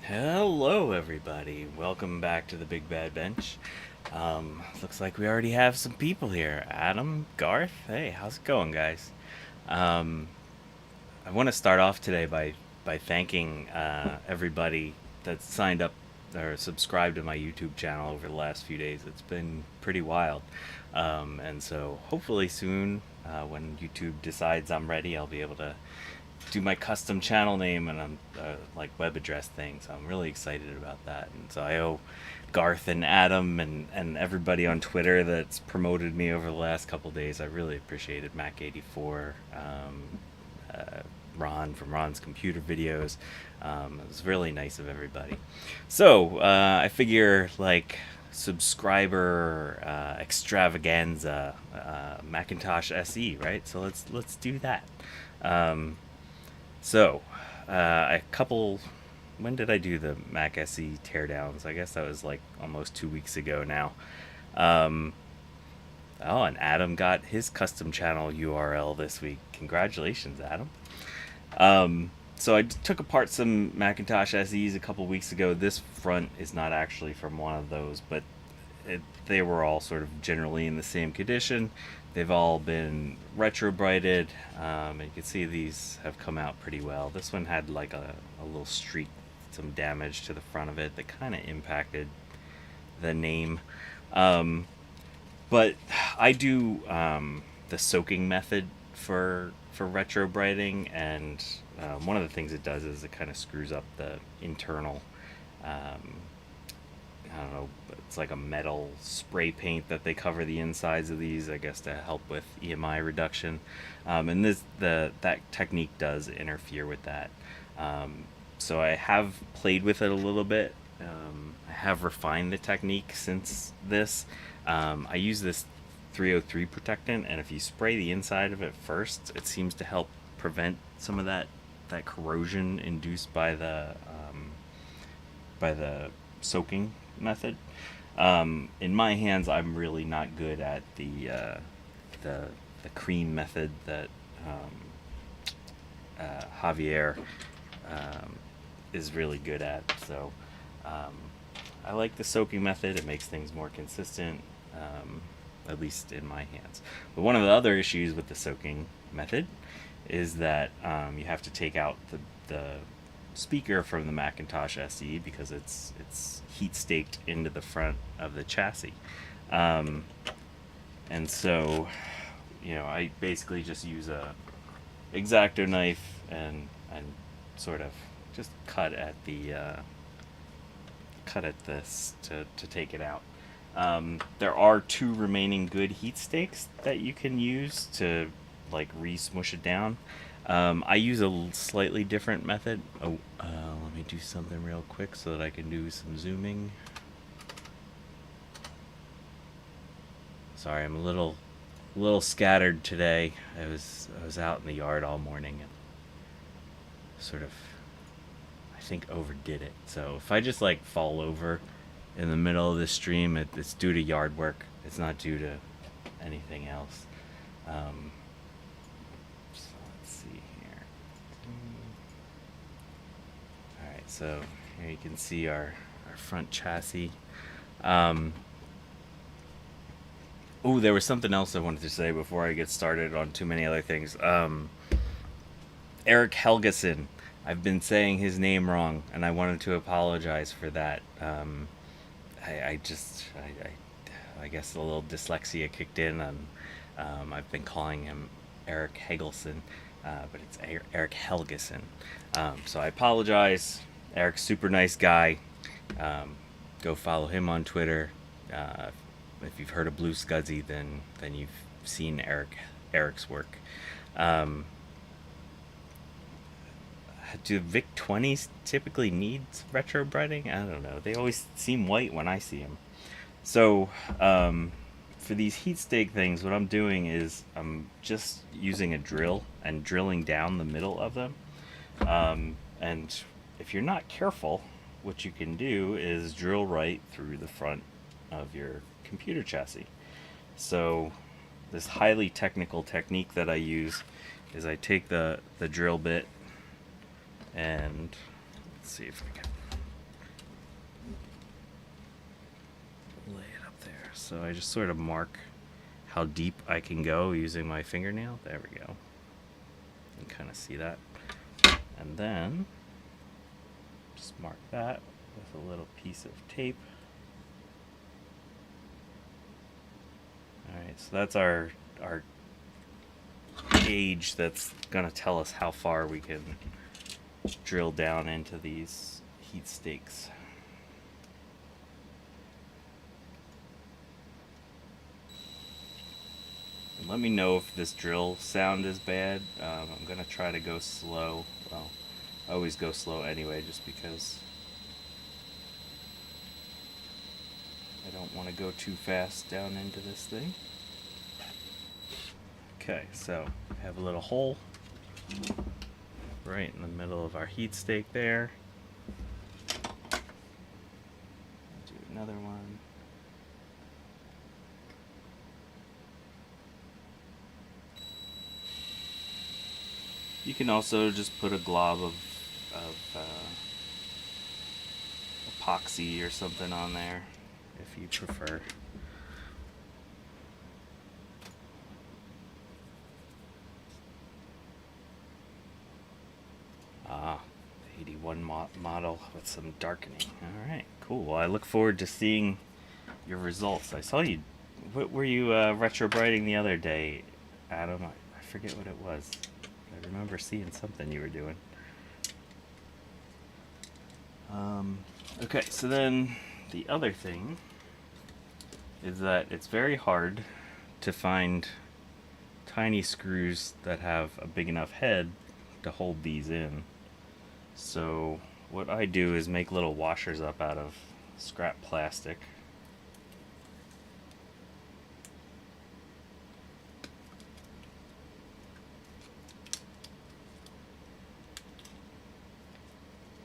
Hello, everybody. Welcome back to the Big Bad Bench. Looks like we already have some people here. Adam, Garth, hey, how's it going, guys? Um, I want to start off today by thanking everybody that's signed up or subscribed to my YouTube channel over the last few days. It's been pretty wild, and so hopefully soon, when YouTube decides I'm ready, I'll be able to do my custom channel name and like web address thing. So I'm really excited about that. And so I owe Garth and Adam and everybody on Twitter that's promoted me over the last couple days. I really appreciated Mac84, uh, Ron from Ron's Computer Videos. It was really nice of everybody. So I figure like subscriber extravaganza, Macintosh SE, right? So let's do that. Um, so, a couple. When did I do the Mac SE teardowns? I guess that was like almost 2 weeks ago now. Um, oh, and Adam got his custom channel URL this week. Congratulations, Adam. So I took apart some Macintosh SEs a couple weeks ago. This front is not actually from one of those, but they were all sort of generally in the same condition. They've all been retro brighted, and you can see these have come out pretty well. This one had like a little streak, some damage to the front of it that kind of impacted the name. Um, but I do the soaking method for retro brighting, and one of the things it does is it kind of screws up the internal. Um, I don't know. It's like a metal spray paint that they cover the insides of these, I guess, to help with EMI reduction. And that technique does interfere with that. So I have played with it a little bit. I have refined the technique since this. I use this 303 protectant, and if you spray the inside of it first, it seems to help prevent some of that corrosion induced by the soaking method. In my hands, I'm really not good at the the cream method that Javier um, is really good at. So um, I like the soaking method. It makes things more consistent, at least in my hands. But one of the other issues with the soaking method is that you have to take out the speaker from the Macintosh SE because it's heat staked into the front of the chassis. Um, and so, I basically just use a X-Acto knife and sort of just cut at this to take it out. There are two remaining good heat stakes that you can use to like re-smush it down. I use a slightly different method. Let me do something real quick so that I can do some zooming. Sorry, I'm a little scattered today. I was out in the yard all morning and sort of, I think, overdid it. So if I just like fall over in the middle of the stream, it's due to yard work. It's not due to anything else. Um, so let's see here. All right, so here you can see our front chassis. Um, oh, there was something else I wanted to say before I get started on too many other things. Eric Helgeson. I've been saying his name wrong, and I wanted to apologize for that. I guess a little dyslexia kicked in, and I've been calling him Eric Hagelson, but it's Eric Helgeson. So I apologize. Eric's super nice guy. Go follow him on Twitter. If you've heard of Blue Scuzzy, then you've seen Eric's work. Um, do VIC 20s typically need retro brighting? I don't know. They always seem white when I see them. So for these heat stake things, what I'm doing is I'm just using a drill and drilling down the middle of them. And if you're not careful, what you can do is drill right through the front of your computer chassis. So this highly technical technique that I use is I take the drill bit and let's see if I can So I just sort of mark how deep I can go using my fingernail. There we go. You can kind of see that. And then just mark that with a little piece of tape. Alright, so that's our gauge that's going to tell us how far we can drill down into these heat stakes. And let me know if this drill sound is bad. I'm going to try to go slow. Well, I always go slow anyway, just because I don't want to go too fast down into this thing. Okay, so we have a little hole right in the middle of our heat stake there. Do another one. You can also just put a glob of epoxy or something on there if you prefer. Ah, the 81 model with some darkening. Alright, cool. Well, I look forward to seeing your results. I saw you, what were you retrobrighting the other day, Adam? I forget what it was. I remember seeing something you were doing. Okay, so then the other thing is that it's very hard to find tiny screws that have a big enough head to hold these in. So what I do is make little washers up out of scrap plastic.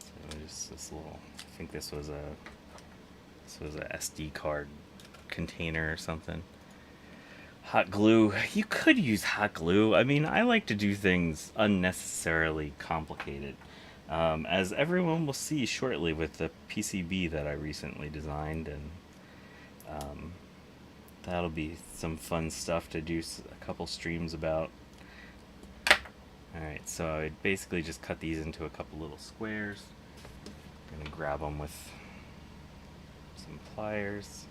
So just this little, I think this was a SD card container or something. Hot glue. You could use hot glue. I mean, I like to do things unnecessarily complicated. As everyone will see shortly with the PCB that I recently designed, and that'll be some fun stuff to do a couple streams about. Alright, so I basically just cut these into a couple little squares. I'm gonna grab them with some pliers.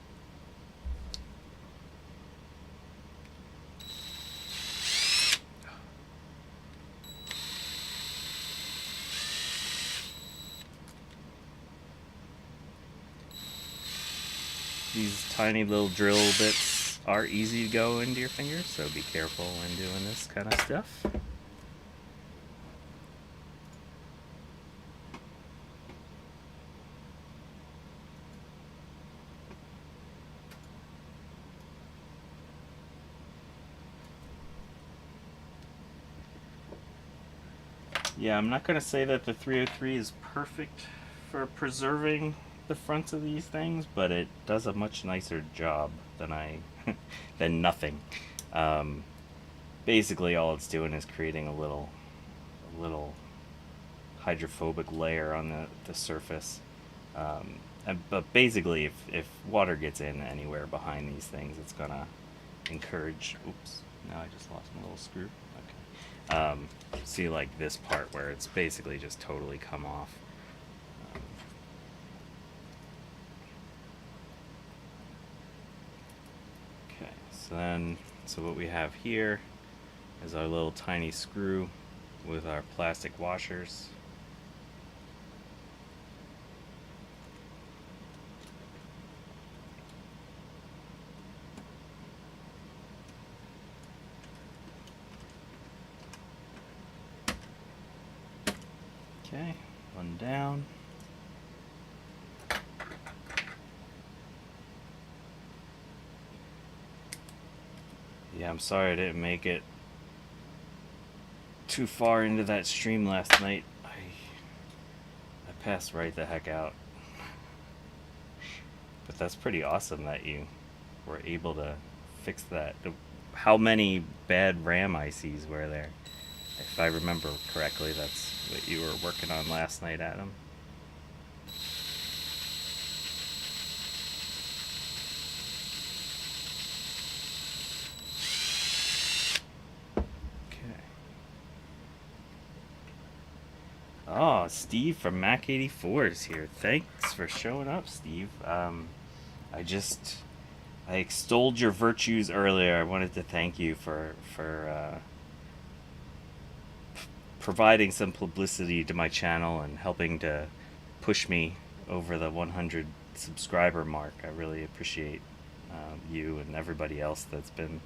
These tiny little drill bits are easy to go into your fingers, so be careful when doing this kind of stuff. Yeah, I'm not going to say that the 303 is perfect for preserving the fronts of these things, but it does a much nicer job than than nothing. Basically, all it's doing is creating a little hydrophobic layer on the surface. But basically, if water gets in anywhere behind these things, it's gonna encourage. Oops! Now I just lost my little screw. Okay. See, like this part where it's basically just totally come off. Okay, so what we have here is our little tiny screw with our plastic washers. Okay, one down. Yeah, I'm sorry I didn't make it too far into that stream last night. I passed right the heck out. But that's pretty awesome that you were able to fix that. How many bad RAM ICs were there? If I remember correctly, that's what you were working on last night, Adam. Oh, Steve from Mac84 is here. Thanks for showing up, Steve. I just I extolled your virtues earlier. I wanted to thank you for providing some publicity to my channel and helping to push me over the 100 subscriber mark. I really appreciate you and everybody else that's been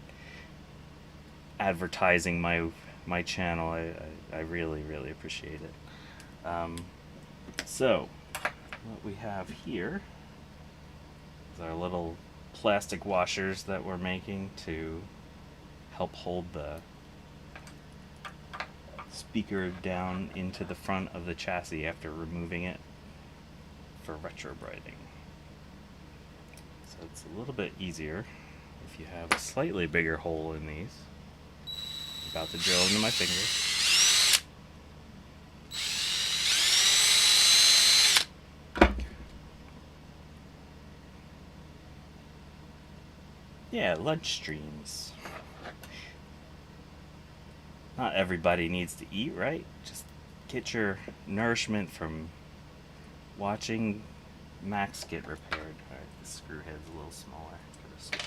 advertising my channel. I really appreciate it. So what we have here is our little plastic washers that we're making to help hold the speaker down into the front of the chassis after removing it for retrobrighting. So it's a little bit easier if you have a slightly bigger hole in these. I'm about to drill into my fingers. Yeah, lunch streams. Not everybody needs to eat, right? Just get your nourishment from watching Macs get repaired. Alright, the screw head's a little smaller. Gotta switch.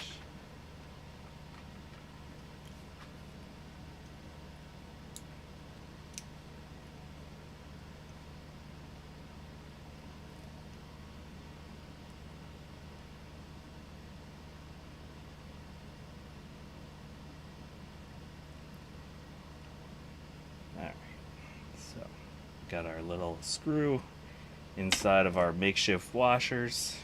Alright, so got our little screw inside of our makeshift washers.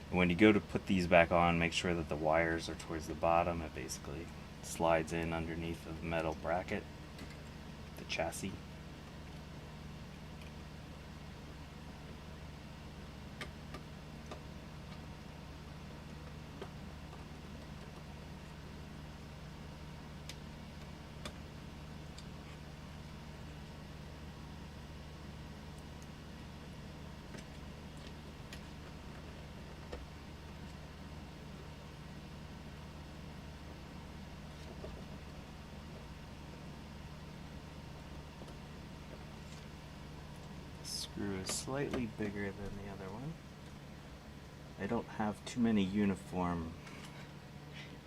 When you go to put these back on, make sure that the wires are towards the bottom. It basically slides in underneath the metal bracket, the chassis. Screw is slightly bigger than the other one. I don't have too many uniform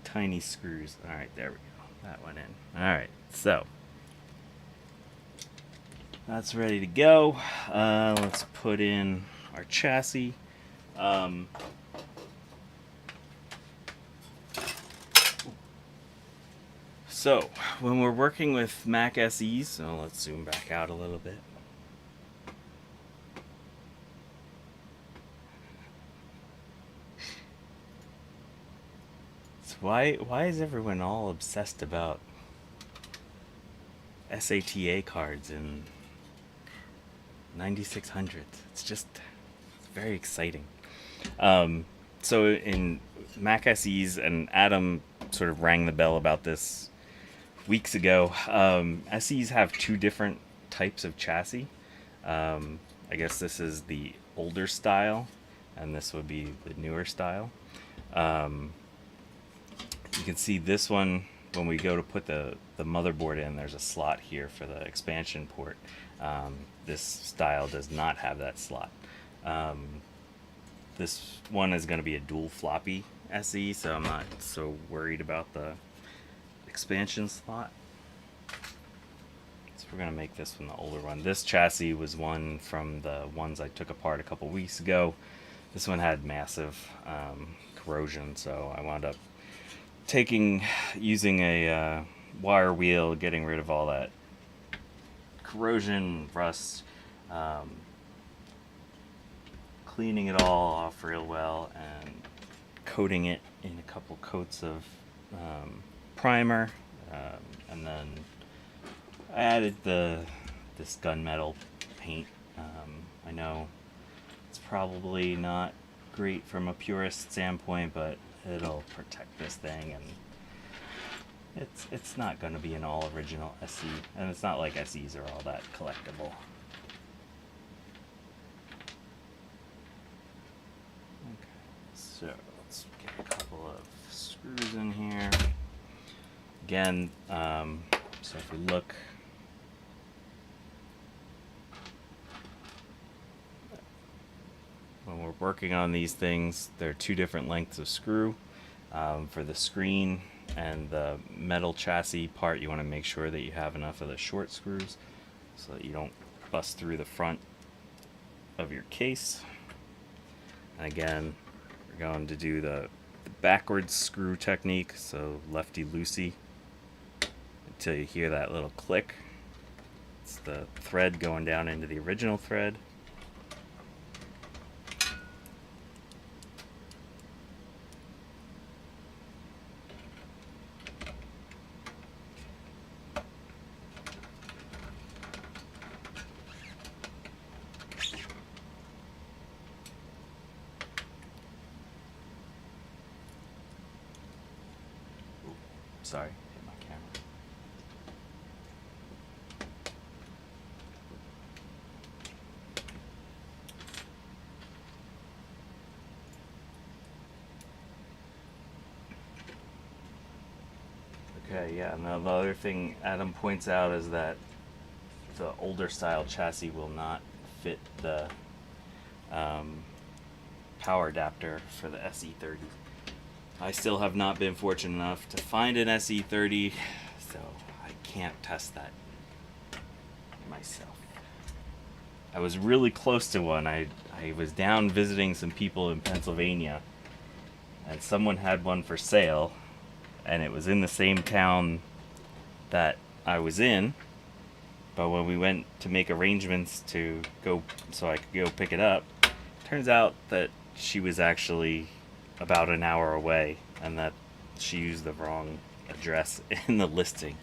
tiny screws. Alright, there we go. That went in. Alright, so that's ready to go. Let's put in our chassis. So, when we're working with Mac SEs, so let's zoom back out a little bit. Why is everyone all obsessed about SATA cards in 9600s? It's very exciting. So in Mac SEs, and Adam sort of rang the bell about this weeks ago, SEs have two different types of chassis. I guess this is the older style, and this would be the newer style. You can see this one, when we go to put the motherboard in, there's a slot here for the expansion port. This style does not have that slot. This one is going to be a dual floppy SE, so I'm not so worried about the expansion slot. So we're going to make this one the older one. This chassis was one from the ones I took apart a couple weeks ago. This one had massive corrosion, so I wound up using a wire wheel, getting rid of all that corrosion, rust, cleaning it all off real well, and coating it in a couple coats of primer, and then I added this gunmetal paint. I know it's probably not great from a purist standpoint, but it'll protect this thing, and it's not going to be an all original SE, and it's not like SEs are all that collectible. Okay, so let's get a couple of screws in here. again, so if we look, when we're working on these things, there are two different lengths of screw. For the screen and the metal chassis part, you want to make sure that you have enough of the short screws so that you don't bust through the front of your case. And again, we're going to do the backwards screw technique, so lefty loosey until you hear that little click. It's the thread going down into the original thread. Sorry, hit my camera. Okay, yeah, now the other thing Adam points out is that the older style chassis will not fit the power adapter for the SE30. I still have not been fortunate enough to find an SE30, so I can't test that myself. I was really close to one. I was down visiting some people in Pennsylvania, and someone had one for sale, and it was in the same town that I was in, but when we went to make arrangements to go so I could go pick it up, turns out that she was actually about an hour away, and that she used the wrong address in the listing.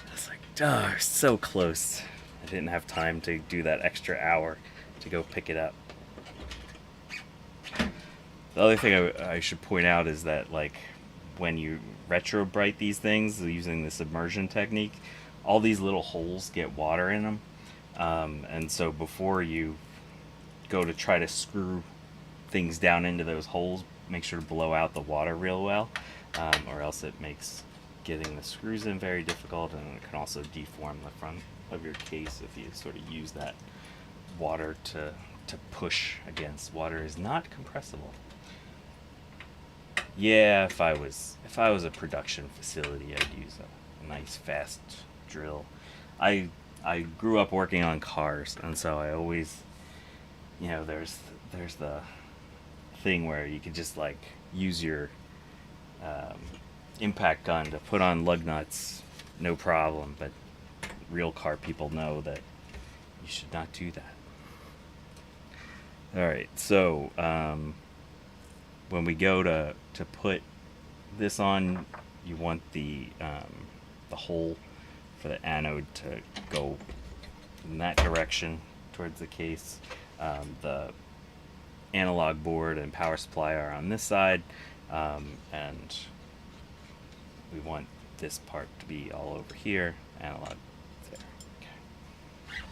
I was like, oh, so close. I didn't have time to do that extra hour to go pick it up. The other thing I should point out is that, like, when you retrobrite these things using the submersion technique, all these little holes get water in them, and so before you go to try to screw things down into those holes, make sure to blow out the water real well, or else it makes getting the screws in very difficult, and it can also deform the front of your case if you sort of use that water to push against. Water is not compressible. Yeah, if I was a production facility, I'd use a nice fast drill. I grew up working on cars, and so I always, there's the thing where you could just like use your impact gun to put on lug nuts, no problem, but real car people know that you should not do that. Alright, so when we go to put this on, you want the hole for the anode to go in that direction towards the case. The analog board and power supply are on this side, and we want this part to be all over here, analog there. Okay.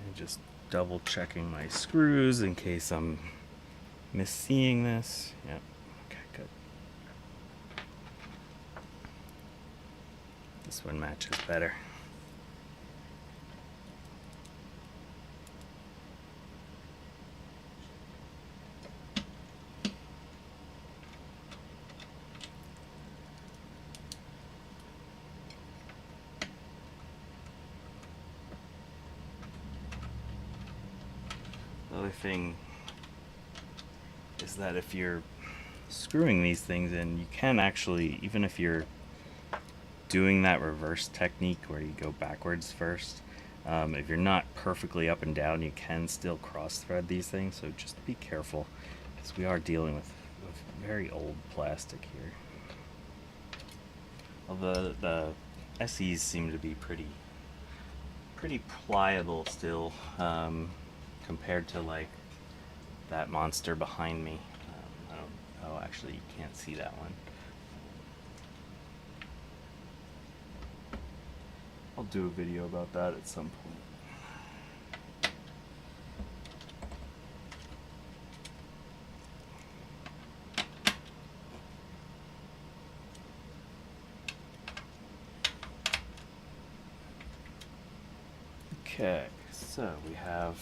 And just double checking my screws in case I'm misseeing this. Yep. Okay, good. This one matches better. The other thing is that if you're screwing these things in, you can actually, even if you're doing that reverse technique where you go backwards first, if you're not perfectly up and down, you can still cross thread these things, so just be careful, because we are dealing with very old plastic here. Although the SEs seem to be pretty pliable still, compared to like that monster behind me. Oh, actually you can't see that one. I'll do a video about that at some point. Okay, so we have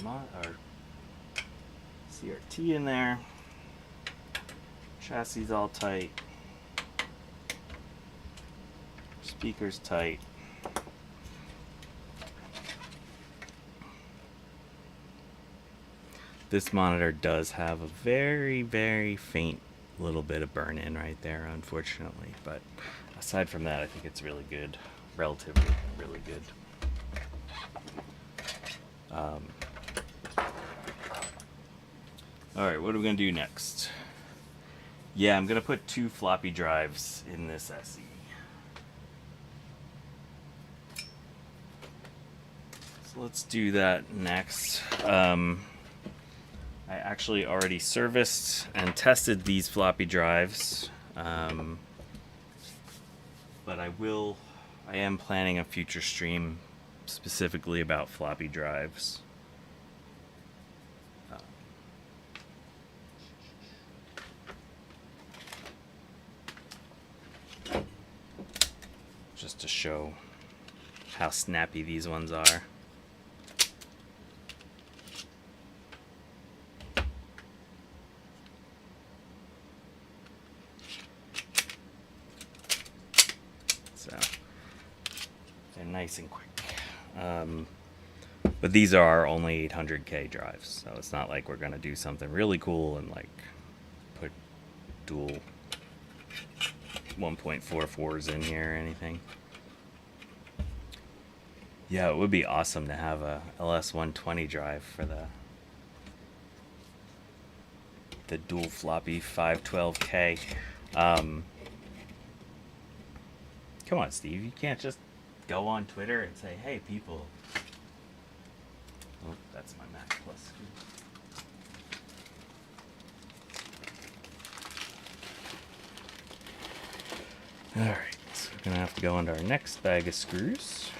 our CRT in there. Chassis all tight. Speakers tight. This monitor does have a very, very faint little bit of burn-in right there, unfortunately. But aside from that, I think it's really good. Relatively really good. Alright, what are we going to do next? Yeah, I'm going to put 2 floppy drives in this SE. So let's do that next. I actually already serviced and tested these floppy drives, but I am planning a future stream specifically about floppy drives. Just to show how snappy these ones are. So they're nice and quick. But these are only 800K drives, so it's not like we're gonna do something really cool and like put dual 1.44s in here or anything. Yeah, it would be awesome to have a LS120 drive for the dual floppy 512K. Come on, Steve, you can't just go on Twitter and say, hey, people. Oh, that's my Mac Plus screen. Alright, so we're going to have to go into our next bag of screws.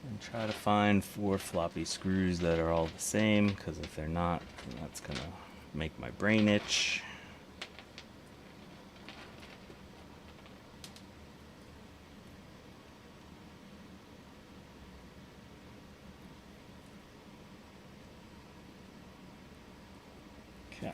And try to find 4 floppy screws that are all the same, because if they're not, then that's going to make my brain itch. Okay.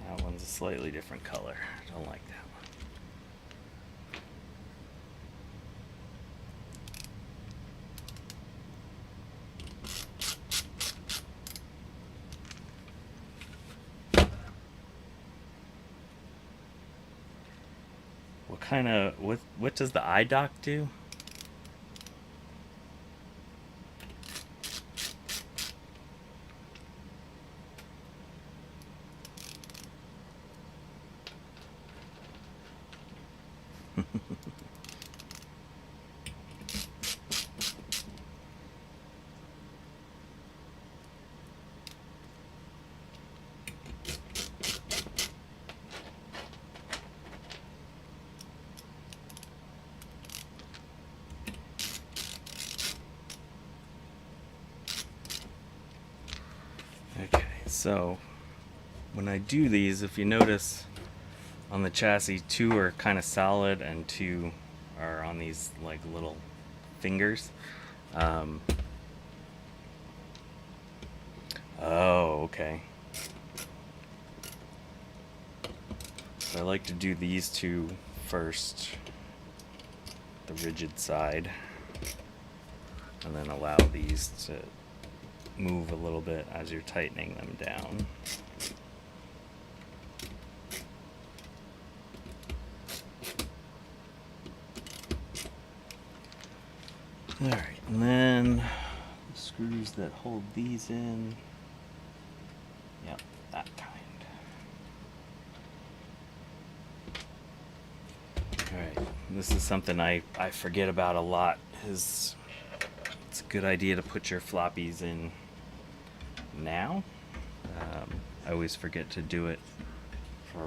That one's a slightly different color. Don't like that one. What does the eye dock do? Okay, so when I do these, if you notice on the chassis, 2 are kind of solid and 2 are on these like little fingers. Oh, okay. So I like to do these 2 first, the rigid side, and then allow these to move a little bit as you're tightening them down. Alright, and then the screws that hold these in, Alright, this is something I forget about a lot. It's a good idea to put your floppies in now. I always forget to do it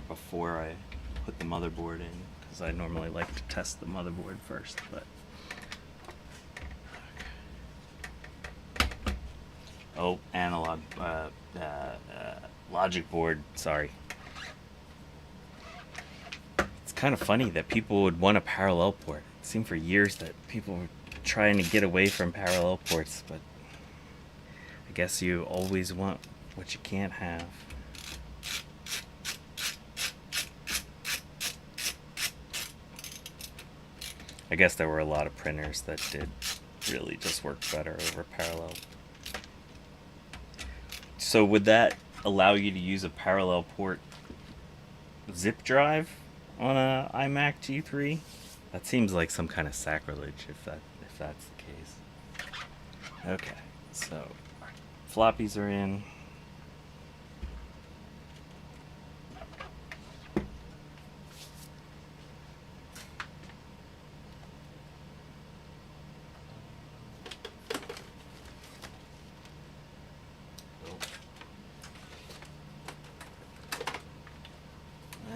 before I put the motherboard in, because I normally like to test the motherboard first. But oh, analog, logic board. Sorry. It's kind of funny that people would want a parallel port. It seemed for years that people were trying to get away from parallel ports, but I guess you always want what you can't have. I guess there were a lot of printers that did really just work better over parallel. So would that allow you to use a parallel port zip drive on a iMac G3? That seems like some kind of sacrilege if that's the case. Okay, so floppies are in.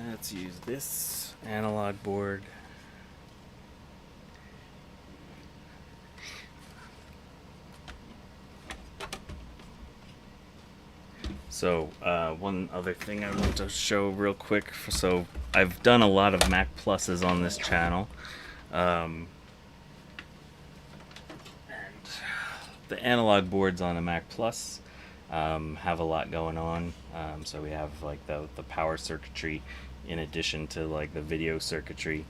Let's use this analog board. So one other thing I want to show real quick. So I've done a lot of Mac Pluses on this channel. And the analog boards on a Mac Plus have a lot going on. So we have like the power circuitry in addition to like the video circuitry.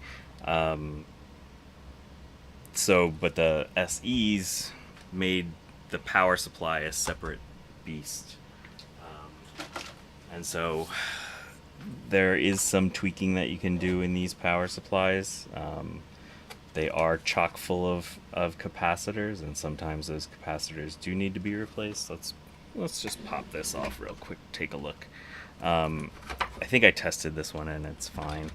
But the SEs made the power supply a separate beast. And so there is some tweaking that you can do in these power supplies. They are chock full of capacitors, and sometimes those capacitors do need to be replaced. Let's just pop this off real quick, take a look. I think I tested this one and it's fine.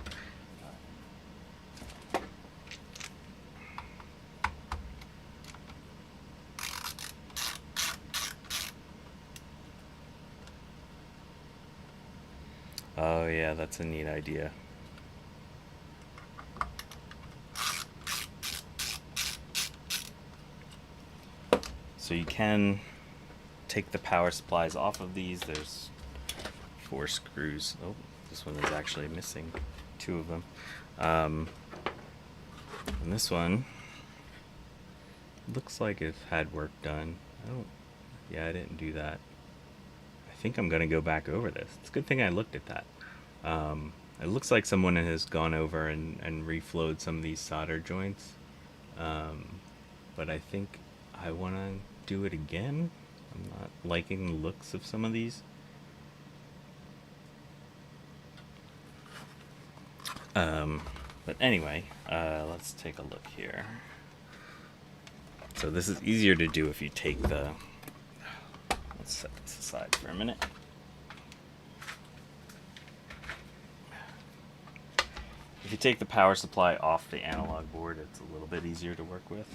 Oh yeah, that's a neat idea. So you can take the power supplies off of these. There's 4 screws. Oh, this one is actually missing 2 of them. And this one looks like it had work done. Yeah, I didn't do that. I think I'm gonna go back over this. It's a good thing I looked at that. It looks like someone has gone over and reflowed some of these solder joints. But I think I wanna do it again. I'm not liking the looks of some of these. But anyway, let's take a look here. So this is easier to do if you take the... Let's set this aside for a minute. If you take the power supply off the analog board, it's a little bit easier to work with.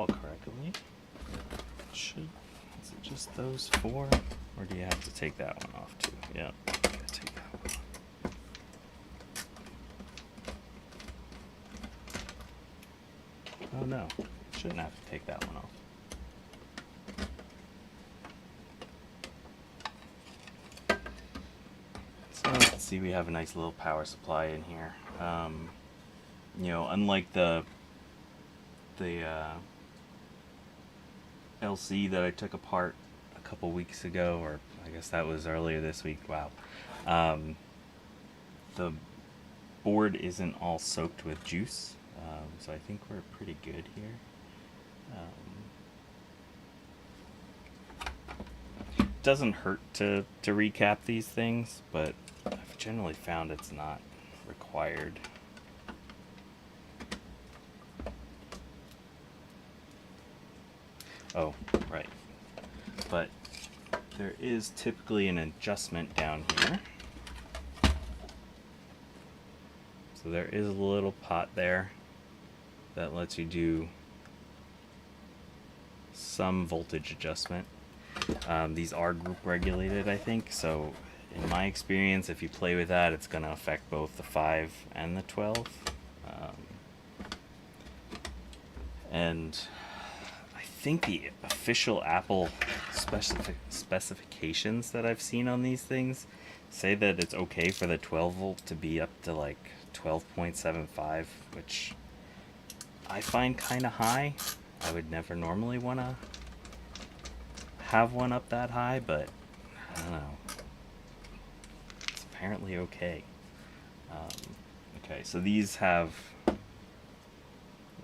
Correctly, is it just those 4, or do you have to take that one off too? Yeah, gotta take that one off. Oh no, shouldn't have to take that one off. So let's see, we have a nice little power supply in here. You know, unlike the LC that I took apart a couple weeks ago, or I guess that was earlier this week. Wow. The board isn't all soaked with juice, so I think we're pretty good here. Doesn't hurt to recap these things, but I've generally found it's not required. Oh, right. But there is typically an adjustment down here. So there is a little pot there that lets you do some voltage adjustment. These are group regulated, I think, so in my experience, if you play with that, it's going to affect both the 5 and the 12. And I think the official Apple specifications that I've seen on these things say that it's okay for the 12 volt to be up to like 12.75, which I find kind of high. I would never normally want to have one up that high, but I don't know. It's apparently okay. Okay, so these have,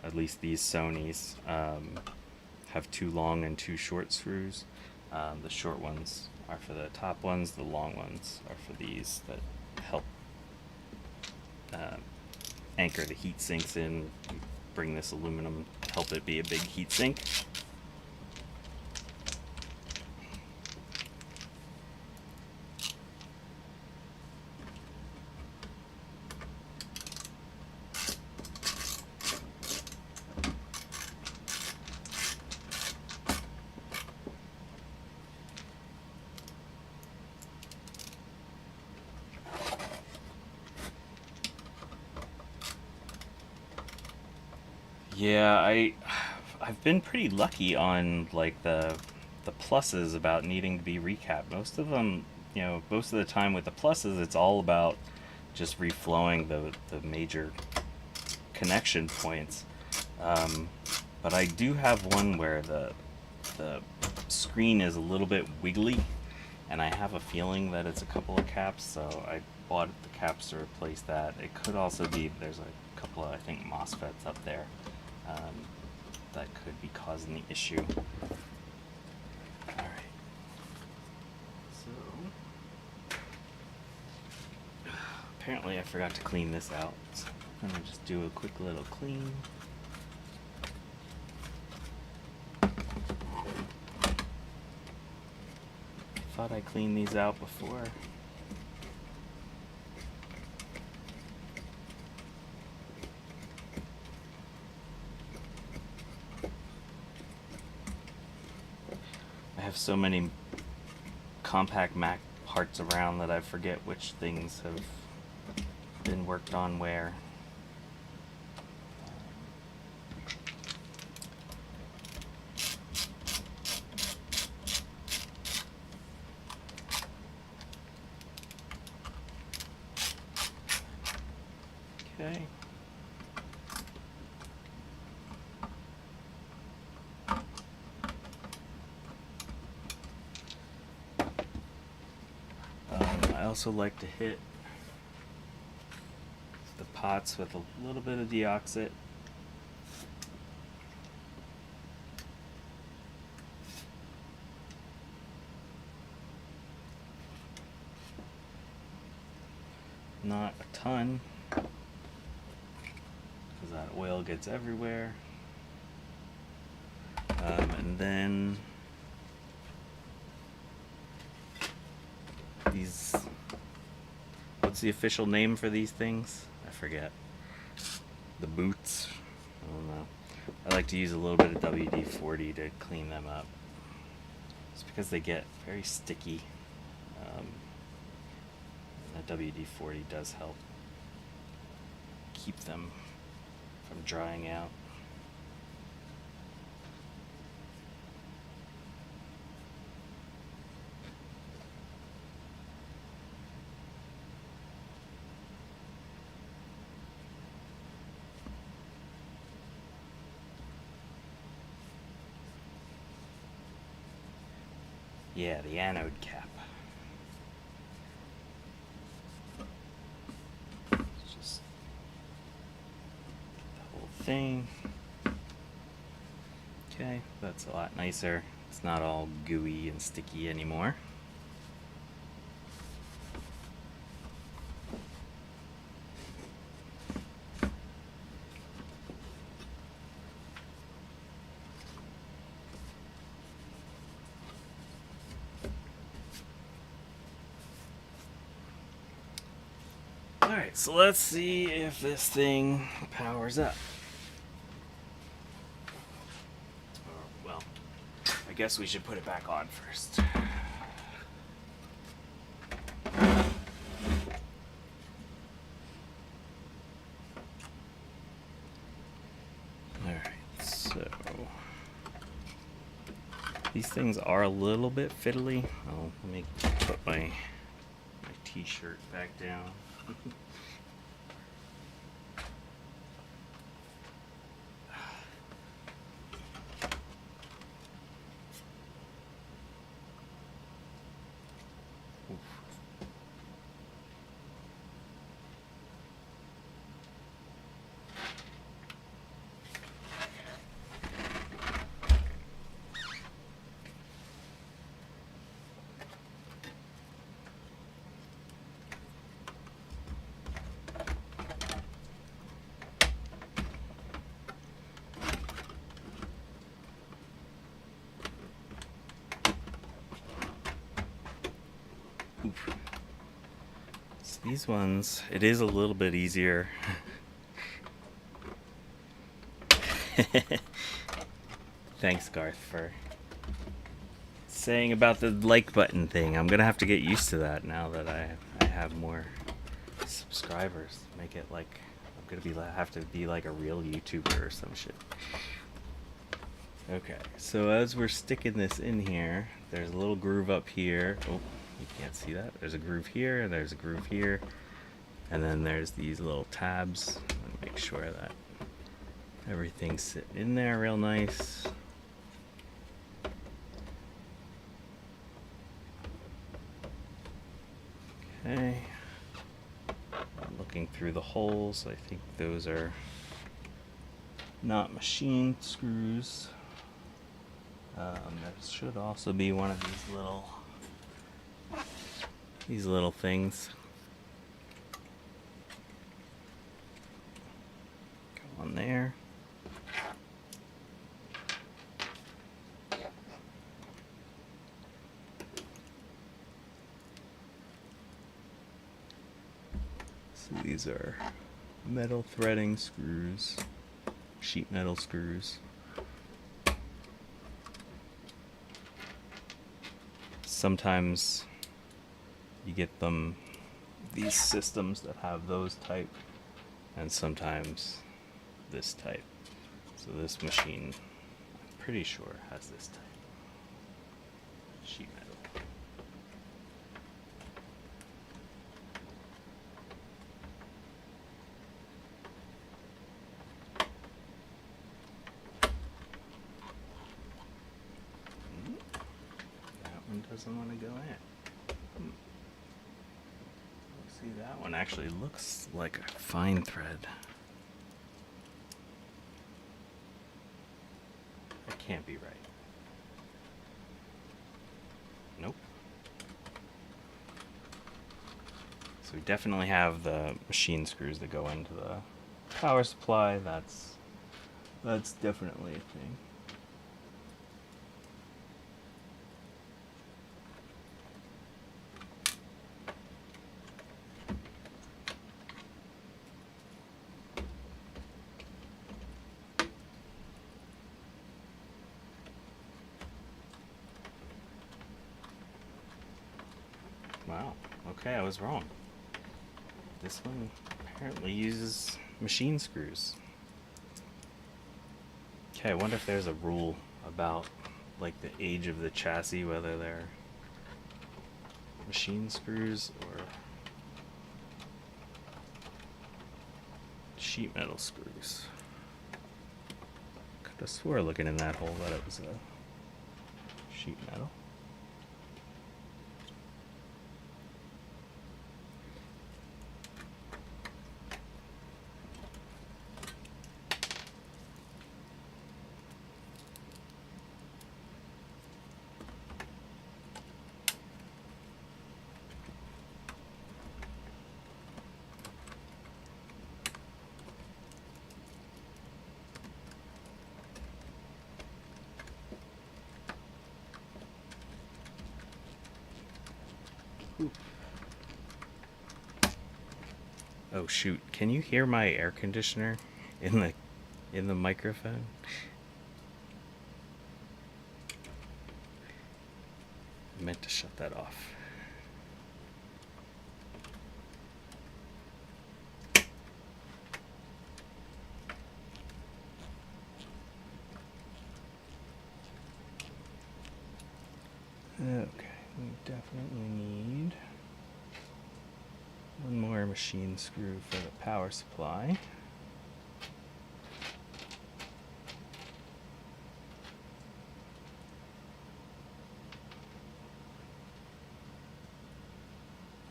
at least these Sonys, have 2 long and 2 short screws. The short ones are for the top ones, the long ones are for these that help anchor the heat sinks in, bring this aluminum, help it be a big heat sink. Yeah, I've been pretty lucky on like the pluses about needing to be recapped. Most of them, most of the time with the pluses, it's all about just reflowing the major connection points. But I do have one where the screen is a little bit wiggly, and I have a feeling that it's a couple of caps, so I bought the caps to replace that. It could also be there's a couple of, I think, MOSFETs up there that could be causing the issue. Alright. So, apparently I forgot to clean this out, so I'm going to just do a quick little clean. Thought I cleaned these out before. I have so many compact Mac parts around that I forget which things have been worked on where. Okay. I also like to hit the pots with a little bit of deoxit. Not a ton, because that oil gets everywhere. And then these, what's the official name for these things? I forget. The boots? I don't know. I like to use a little bit of WD-40 to clean them up. It's because they get very sticky. The WD-40 does help keep them from drying out. Yeah, the anode cap. Just everything. Okay, that's a lot nicer. It's not all gooey and sticky anymore. Alright, so let's see if this thing powers up. Well, I guess we should put it back on first. Alright, so these things are a little bit fiddly. Oh, let me put my t-shirt back down. So these ones, it is a little bit easier. Thanks, Garth, for saying about the like button thing. I'm gonna have to get used to that now that I have more subscribers. Make it like I'm gonna have to be like a real YouTuber or some shit. Okay, so as we're sticking this in here, there's a little groove up here. Oh, you can't see that. There's a groove here, and there's a groove here, and then there's these little tabs. Make sure that everything's sitting in there real nice. Okay. I'm looking through the holes. I think those are not machine screws. There should also be one of these little things. Go on there. So these are metal threading screws, sheet metal screws. Sometimes you get these systems that have those type, and sometimes this type. So this machine, I'm pretty sure, has this type. Sheet metal. Doesn't want to go in. See, that one actually looks like a fine thread. That can't be right. Nope. So we definitely have the machine screws that go into the power supply. That's definitely a thing. Wow, okay, I was wrong. This one apparently uses machine screws. Okay, I wonder if there's a rule about like the age of the chassis, whether they're machine screws or sheet metal screws. Could have swore looking in that hole that it was a sheet metal. Oh shoot, can you hear my air conditioner in the microphone? I meant to shut that off. Okay, we definitely need one more machine screw for the power supply.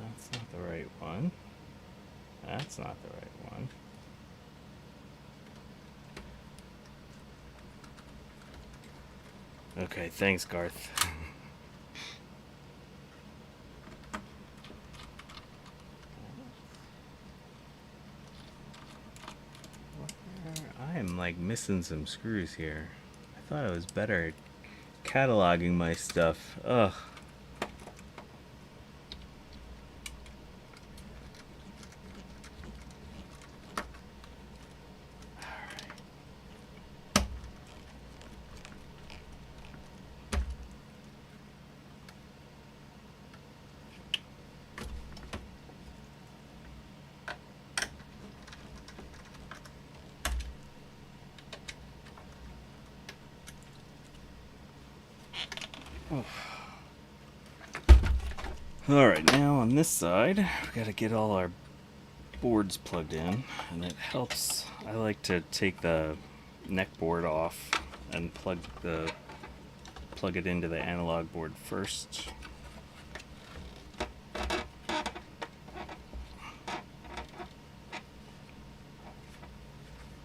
That's not the right one. That's not the right one. Okay, thanks, Garth. I am like missing some screws here. I thought I was better at cataloging my stuff. Ugh. Alright, now on this side, we've got to get all our boards plugged in, and it helps. I like to take the neck board off and plug it into the analog board first.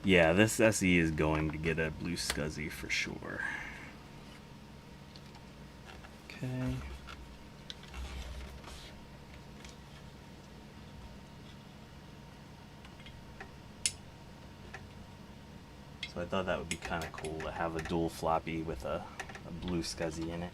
Yeah, this SE is going to get a blue scuzzy for sure. Okay. So I thought that would be kind of cool to have a dual floppy with a blue scuzzy in it.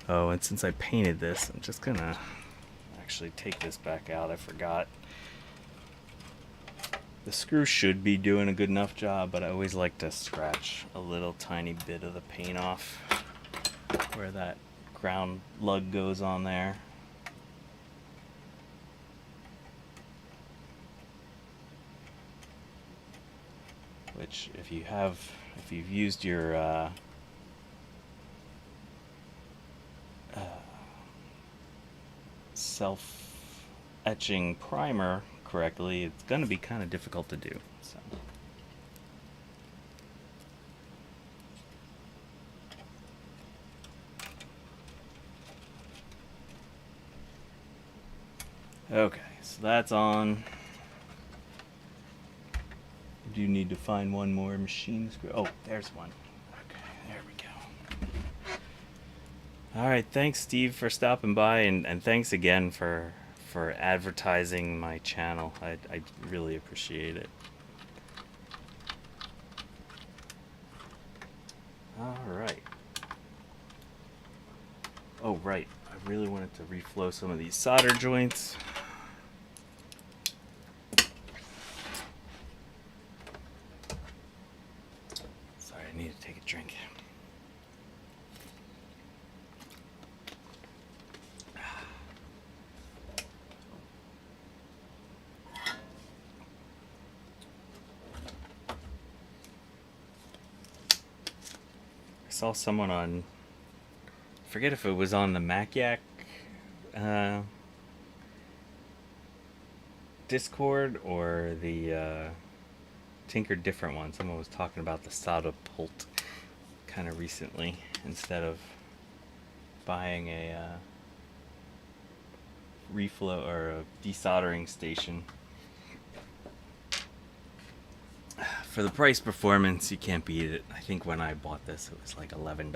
Oh, and since I painted this, I'm just gonna actually take this back out. I forgot. The screw should be doing a good enough job, but I always like to scratch a little tiny bit of the paint off where that ground lug goes on there. Which, if you've used your self-etching primer correctly, it's going to be kind of difficult to do. So. Okay, so that's on. I do need to find one more machine screw. Oh, there's one. Okay, there we go. All right, thanks, Steve, for stopping by, and thanks again for advertising my channel. I really appreciate it. All right. Oh, right. I really wanted to reflow some of these solder joints. Sorry, I need to take a drink. I saw someone on, I forget if it was on the Mac Discord or the Tinker Different one. Someone was talking about the solder pult kind of recently instead of buying a reflow or a desoldering station. For the price performance, you can't beat it. I think when I bought this, it was like $11.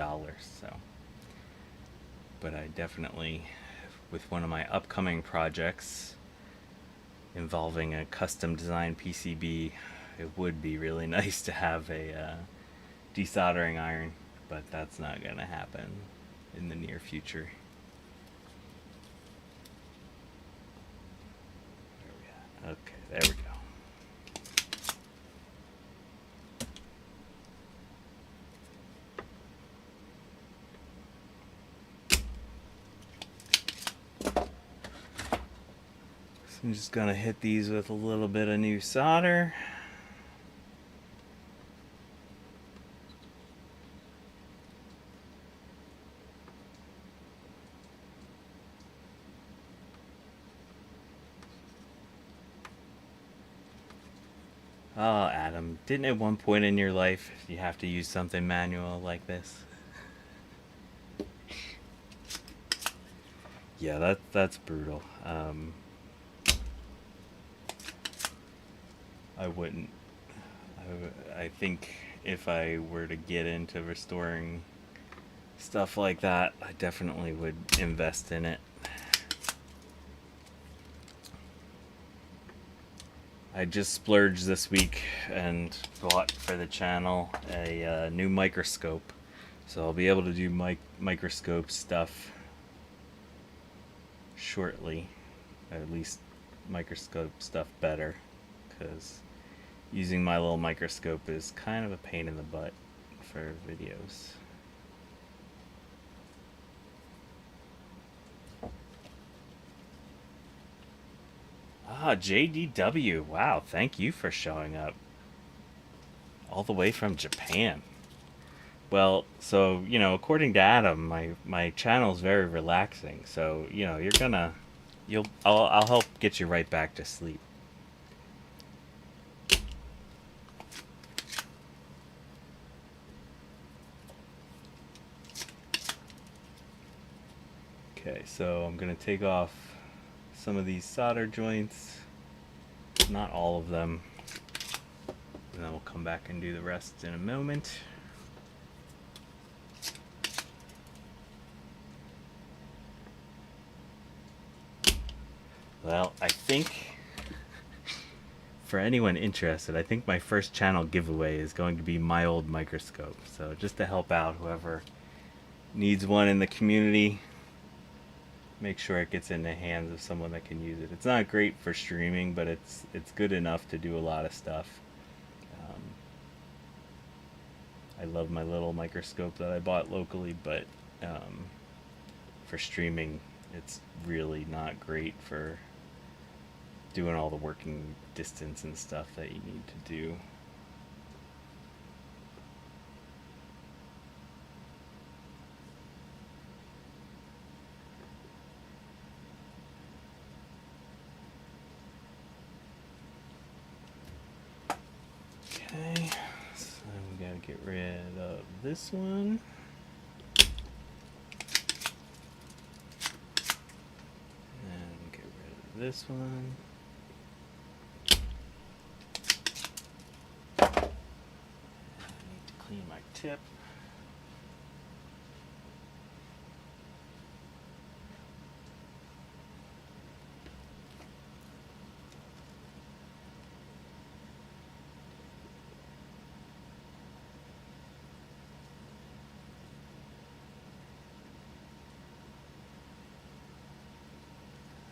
So, but I definitely, with one of my upcoming projects involving a custom designed PCB, it would be really nice to have a desoldering iron, but that's not going to happen in the near future. Where are we at? Okay, there we go. So I'm just going to hit these with a little bit of new solder. Oh, Adam, didn't at one point in your life you have to use something manual like this? Yeah, that's brutal. I wouldn't. I think if I were to get into restoring stuff like that, I definitely would invest in it. I just splurged this week and bought for the channel a new microscope. So I'll be able to do microscope stuff shortly. At least microscope stuff better. Because using my little microscope is kind of a pain in the butt for videos. Ah, JDW. Wow, thank you for showing up. All the way from Japan. Well, so, according to Adam, my channel is very relaxing. So, I'll help get you right back to sleep. Okay, so I'm going to take off some of these solder joints, not all of them, and then we'll come back and do the rest in a moment. Well, I think, for anyone interested, I think my first channel giveaway is going to be my old microscope. So just to help out whoever needs one in the community, make sure it gets in the hands of someone that can use it. It's not great for streaming, but it's good enough to do a lot of stuff. I love my little microscope that I bought locally, but for streaming, it's really not great for doing all the working distance and stuff that you need to do. Okay, so we gotta get rid of this one. And get rid of this one. I need to clean my tip.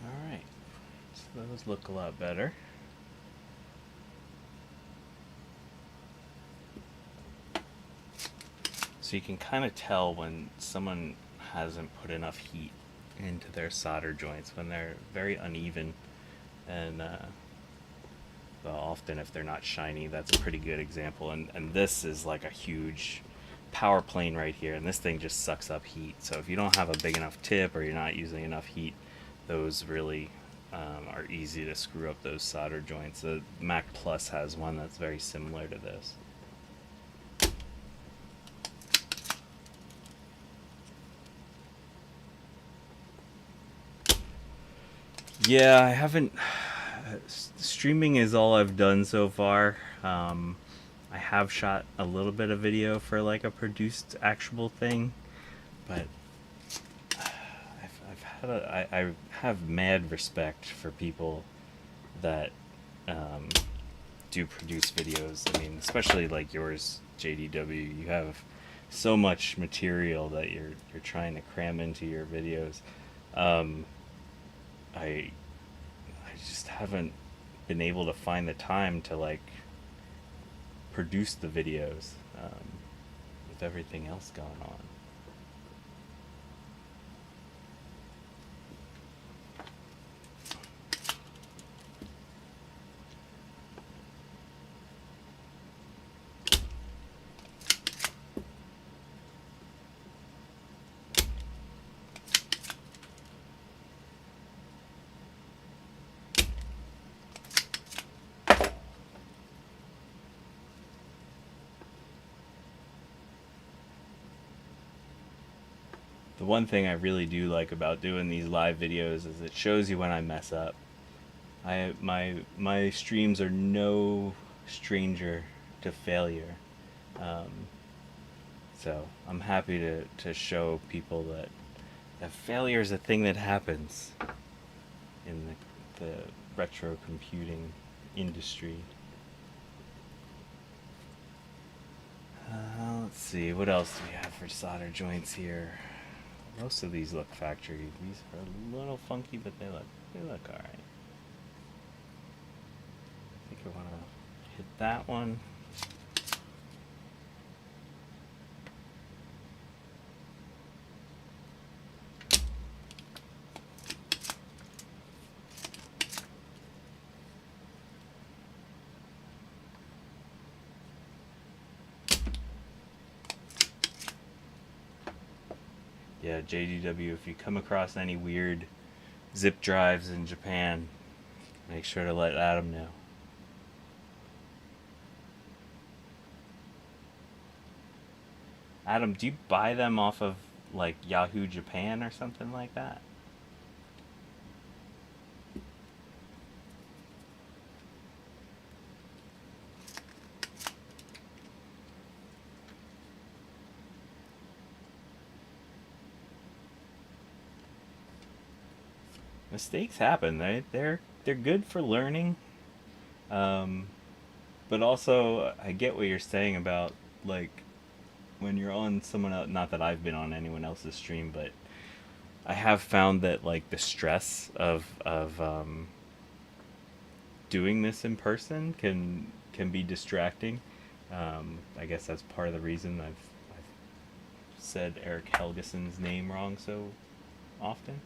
Alright, so those look a lot better. So you can kind of tell when someone hasn't put enough heat into their solder joints, when they're very uneven, and well, often if they're not shiny, that's a pretty good example. And this is like a huge power plane right here, and this thing just sucks up heat. So if you don't have a big enough tip or you're not using enough heat, those really are easy to screw up those solder joints. The Mac Plus has one that's very similar to this. Yeah, I haven't. Streaming is all I've done so far. I have shot a little bit of video for like a produced actual thing, but I've had I have mad respect for people that um, do produce videos. I mean, especially like yours, JDW. You have so much material that you're trying to cram into your videos. Um, I I just haven't been able to find the time to like produce the videos with everything else going on. The one thing I really do like about doing these live videos is it shows you when I mess up. My streams are no stranger to failure. Um, so I'm happy to show people that failure is a thing that happens in the retro computing industry. Let's see, what else do we have for solder joints here? Most of these look factory. These are a little funky, but they look alright. I think I want to hit that one. Yeah, JDW, if you come across any weird zip drives in Japan, make sure to let Adam know. Adam, do you buy them off of like Yahoo Japan or something like that? Mistakes happen. They're good for learning. Um, but also I get what you're saying about like when you're on someone else, not that I've been on anyone else's stream, but I have found that like the stress of doing this in person can be distracting. I guess that's part of the reason I've said Eric Helgeson's name wrong so often.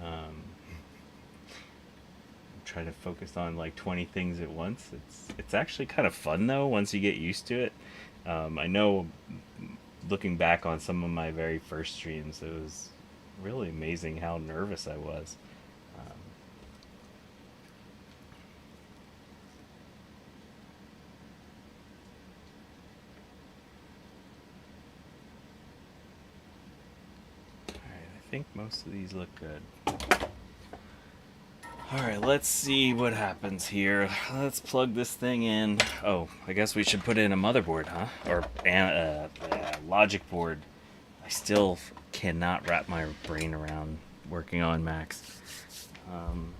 Um, trying to focus on like 20 things at once. It's actually kind of fun though once you get used to it. I know looking back on some of my very first streams, it was really amazing how nervous I was. Um, Alright, I think most of these look good. Alright, let's see what happens here. Let's plug this thing in. Oh, I guess we should put in a motherboard, huh? Or logic board. I still cannot wrap my brain around working on Macs. Um,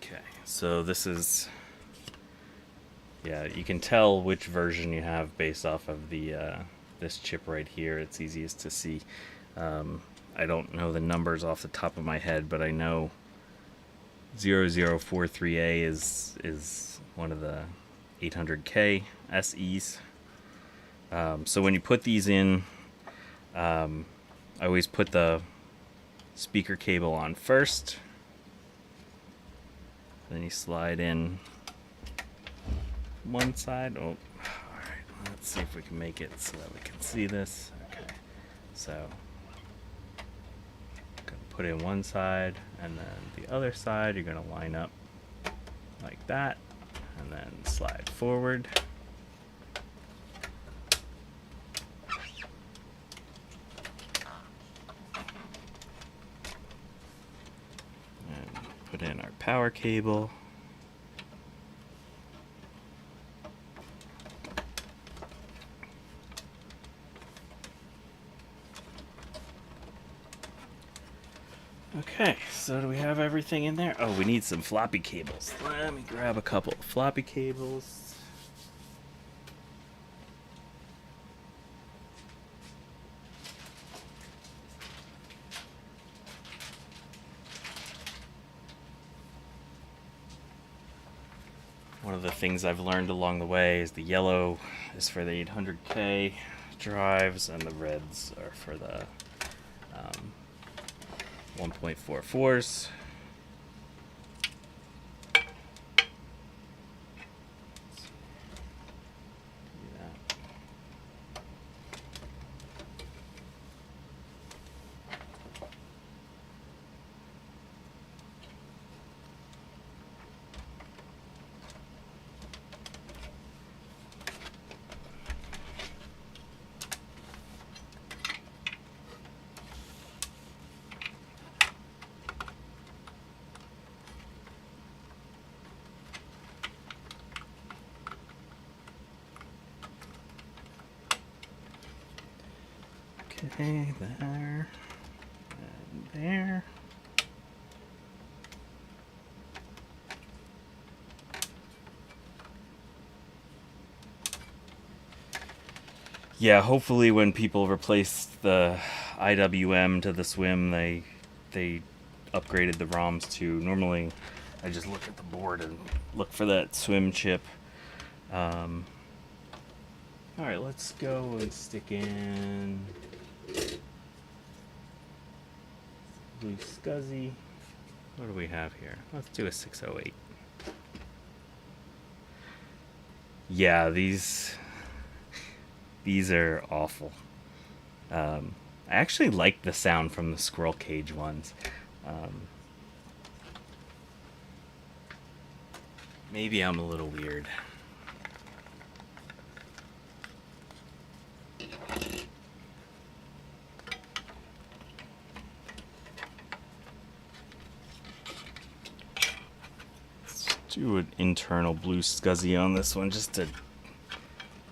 okay, so this is... Yeah, you can tell which version you have based off of the this chip right here. It's easiest to see. I don't know the numbers off the top of my head, but I know 0043A is one of the 800K SEs. So when you put these in, I always put the speaker cable on first. Then you slide in one side. Oh, alright. Let's see if we can make it so that we can see this. Okay. So, gonna put in one side, and then the other side you're gonna line up like that, and then slide forward. power cable. Okay, so do we have everything in there? Oh, we need some floppy cables. Let me grab a couple floppy cables. One of the things I've learned along the way is the yellow is for the 800K drives and the reds are for the 1.44s. Okay, there and there. Yeah, hopefully when people replace the IWM to the SWIM, they upgraded the ROMs too. Normally, I just look at the board and look for that SWIM chip. All right, let's go and stick in blue SCSI. What do we have here? Let's do a 608. Yeah, these are awful. I actually like the sound from the squirrel cage ones. Maybe I'm a little weird. Let's do an internal blue SCSI on this one, just to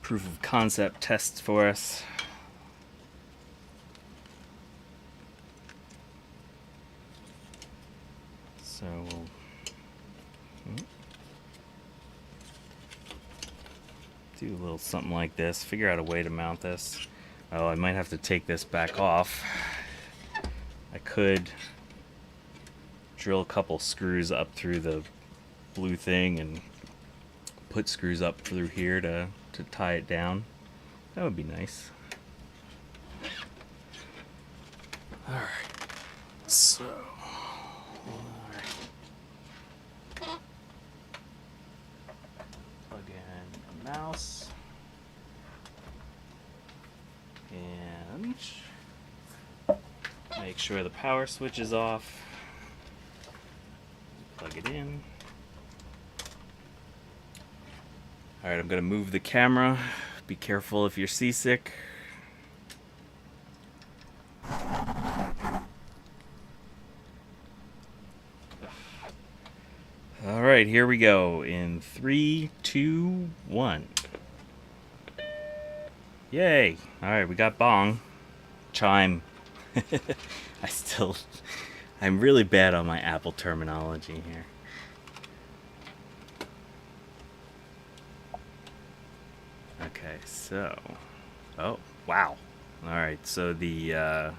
proof of concept test for us. So we'll do a little something like this, figure out a way to mount this. Oh, I might have to take this back off. I could drill a couple screws up through the blue thing and put screws up through here to tie it down. That would be nice. Alright, so plug in a mouse and make sure the power switch is off. Plug it in. Alright, I'm going to move the camera. Be careful if you're seasick. Alright, here we go. In 3, 2, 1. Yay! Alright, we got bong. Chime. I'm really bad on my Apple terminology here. Okay, so, oh wow! All right, so the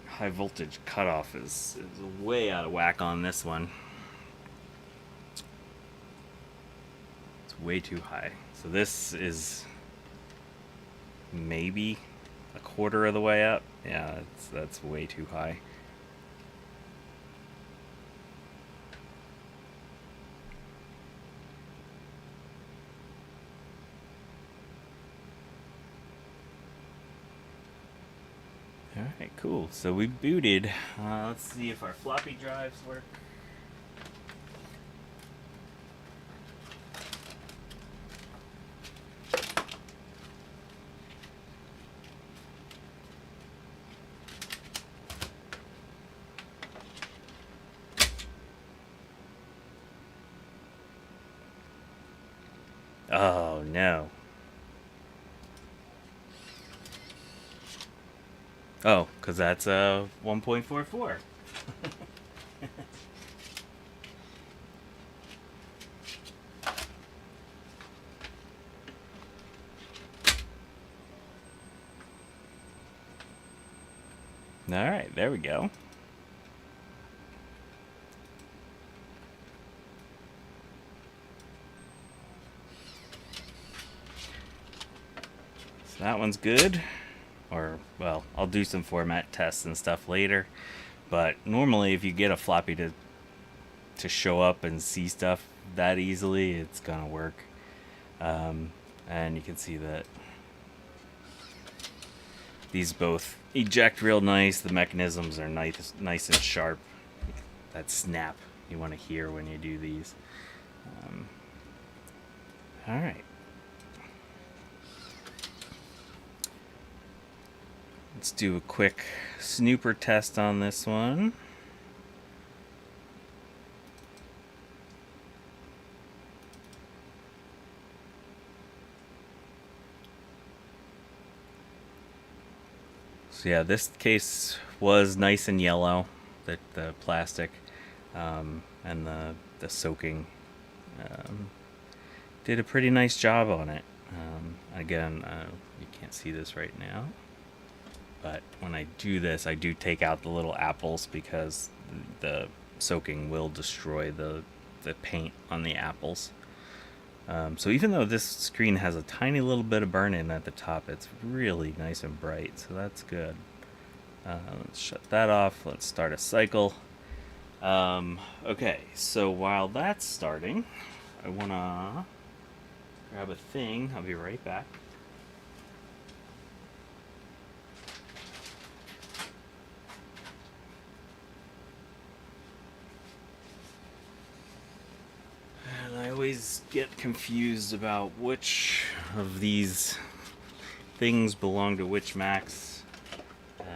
high voltage cutoff is way out of whack on this one. It's way too high. So this is maybe a quarter of the way up. Yeah, that's way too high. Alright, cool. So we booted. Let's see if our floppy drives work. Oh no. Oh, because that's 1.44. Alright, there we go. So that one's good. Or, well, I'll do some format tests and stuff later. But normally if you get a floppy to show up and see stuff that easily, it's gonna work. And you can see that these both eject real nice. The mechanisms are nice and sharp. That snap you want to hear when you do these. All right. Let's do a quick snooper test on this one. So yeah, this case was nice and yellow, the plastic, and the soaking did a pretty nice job on it. Again, you can't see this right now, but when I do this, I do take out the little apples because the soaking will destroy the paint on the apples. So even though this screen has a tiny little bit of burn-in at the top, it's really nice and bright, so that's good. Let's shut that off. Let's start a cycle. Okay, so while that's starting, I want to grab a thing. I'll be right back. And I always get confused about which of these things belong to which Macs. Okay,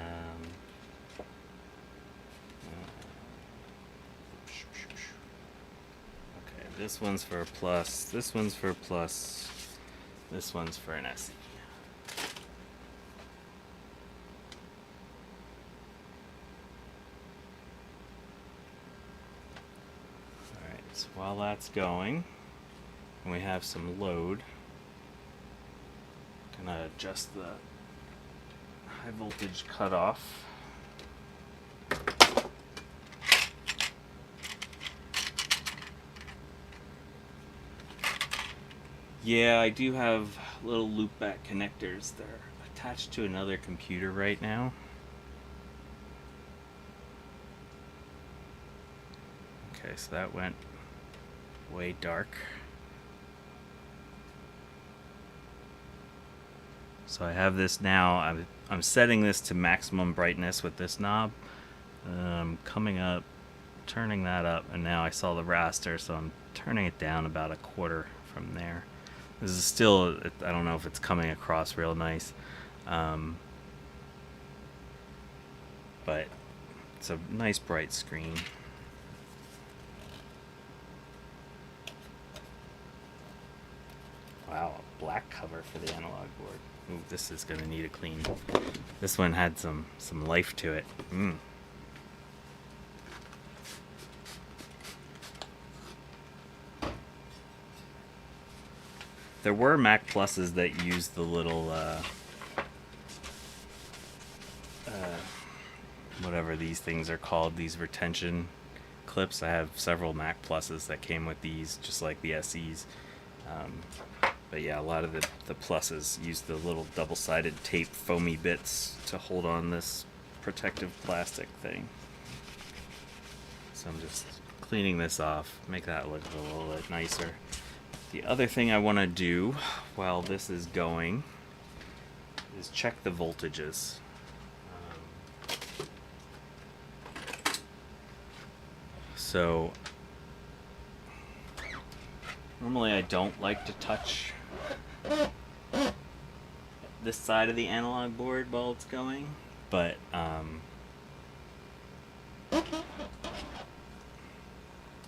this one's for a Plus, this one's for a Plus, this one's for an SE. Alright, so while that's going, and we have some load, I'm gonna adjust the high voltage cutoff. Yeah, I do have little loopback connectors. They're attached to another computer right now. Okay, so that went way dark. So I have this now. I'm setting this to maximum brightness with this knob. Coming up, turning that up, and now I saw the raster, so I'm turning it down about a quarter from there. This is still, I don't know if it's coming across real nice, but it's a nice bright screen. Wow, a black cover for the analog board. Ooh, this is gonna need a clean. This one had some life to it. There were Mac Pluses that used the little, whatever these things are called, these retention clips. I have several Mac Pluses that came with these, just like the SEs. But yeah, a lot of the Pluses use the little double-sided tape foamy bits to hold on this protective plastic thing. So I'm just cleaning this off, make that look a little bit nicer. The other thing I want to do while this is going is check the voltages. So normally I don't like to touch this side of the analog board while it's going, but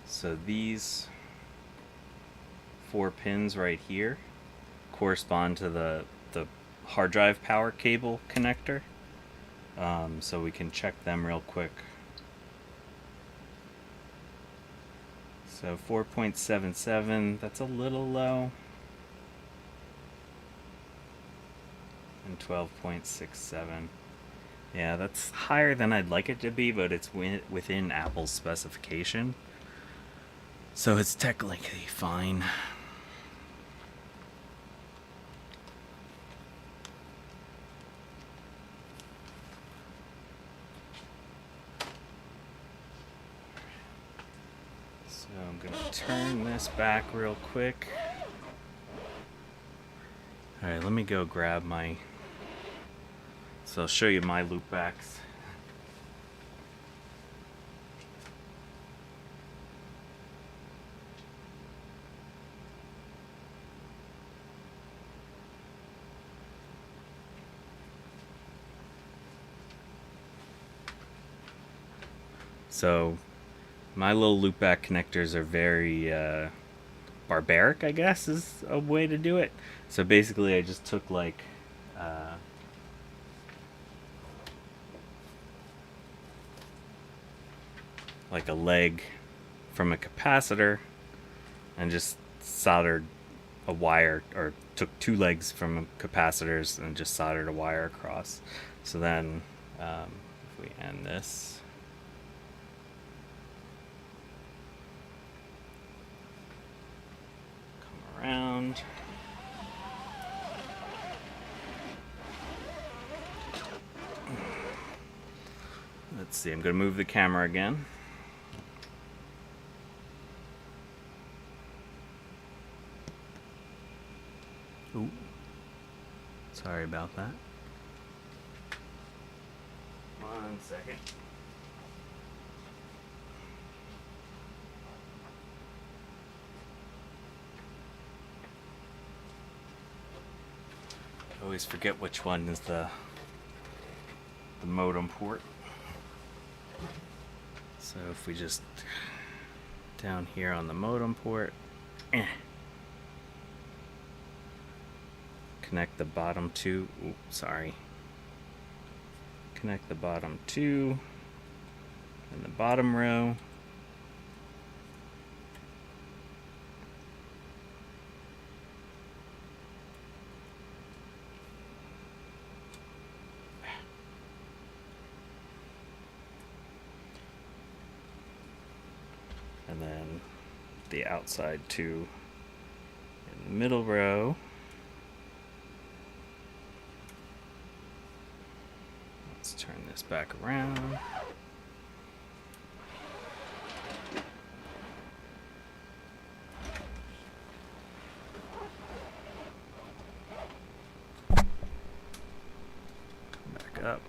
so these 4 pins right here correspond to the hard drive power cable connector. So we can check them real quick. So 4.77, that's a little low. And 12.67. Yeah, that's higher than I'd like it to be, but it's within Apple's specification. So it's technically fine. So I'm going to turn this back real quick. Alright, let me go grab my... So I'll show you my loop backs. So my little loopback connectors are very barbaric, I guess is a way to do it. So basically I just took like a leg from a capacitor and just soldered a wire, or took 2 legs from capacitors and just soldered a wire across. So then if we end this, come around, let's see, I'm going to move the camera again. Ooh, sorry about that. 1 second. I always forget which one is the modem port. So if we just down here on the modem port, connect the bottom 2. Oops, sorry. Connect the bottom 2 and the bottom row. And then the outside 2 in the middle row. Let's turn this back around. Come back up.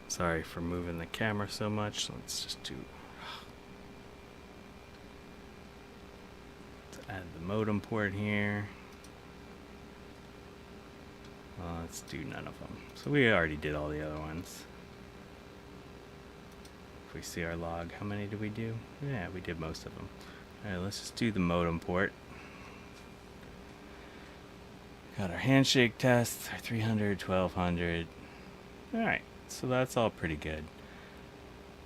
Sorry for moving the camera so much. Let's just do... Let's add the modem port here. Well, let's do none of them. So we already did all the other ones. If we see our log, how many did we do? Yeah, we did most of them. Alright, let's just do the modem port. Got our handshake test, our 300, 1200. Alright. So that's all pretty good.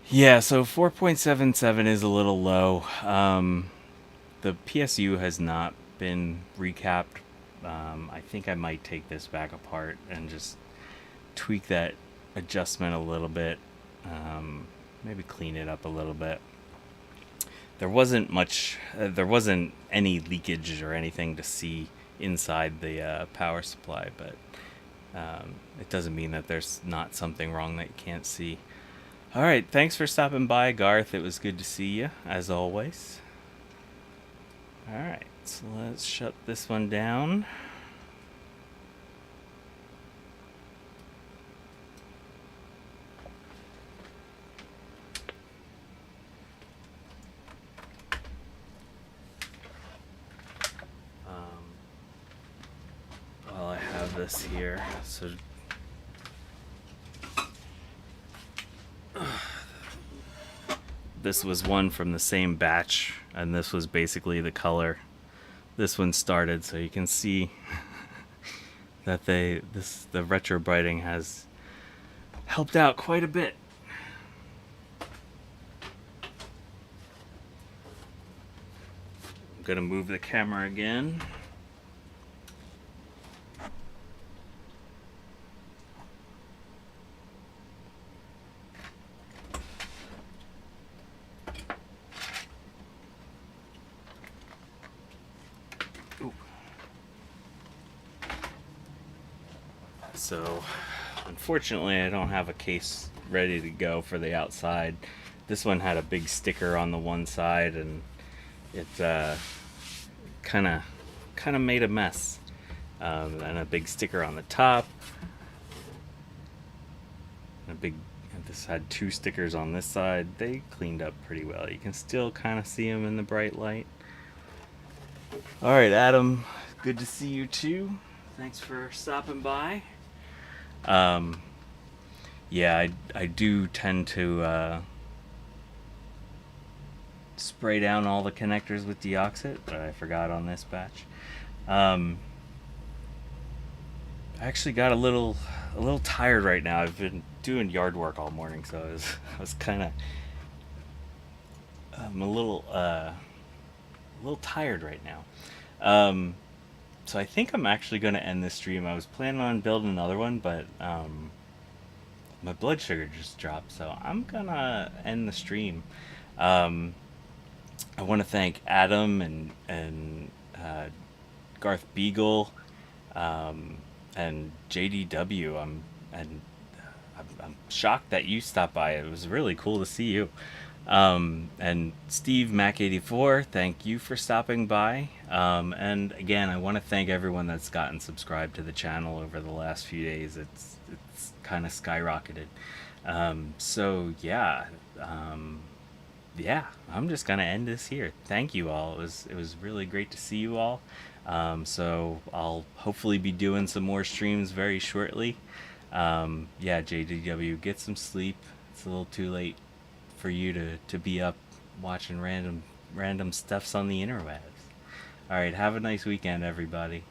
Yeah, so 4.77 is a little low. The PSU has not been recapped. I think I might take this back apart and just tweak that adjustment a little bit. Maybe clean it up a little bit. There wasn't any leakage or anything to see inside the power supply, but it doesn't mean that there's not something wrong that you can't see. Alright, thanks for stopping by, Garth. It was good to see you, as always. Alright, so let's shut this one down. While I have this this here. So this was one from the same batch, and this was basically the color this one started. So you can see that the retro brighting has helped out quite a bit. I'm gonna move the camera again. So, unfortunately, I don't have a case ready to go for the outside. This one had a big sticker on the one side, and it kind of made a mess. And a big sticker on the top. This had two stickers on this side. They cleaned up pretty well. You can still kind of see them in the bright light. All right, Adam, good to see you too. Thanks for stopping by. Yeah, I do tend to spray down all the connectors with deoxit, but I forgot on this batch. I actually got a little tired right now. I've been doing yard work all morning, so I was kind of I'm a little tired right now. So I think I'm actually going to end this stream. I was planning on building another one, but my blood sugar just dropped, so I'm gonna end the stream. I want to thank Adam and Garth Beagle and JDW. I'm shocked that you stopped by. It was really cool to see you. And Steve Mac84, thank you for stopping by. And again, I want to thank everyone that's gotten subscribed to the channel over the last few days. It's kind of skyrocketed. So yeah, I'm just gonna end this here. Thank you all. It was really great to see you all. So I'll hopefully be doing some more streams very shortly. Yeah, JDW, get some sleep. It's a little too late for you to be up watching random stuffs on the interwebs. All right, have a nice weekend, everybody.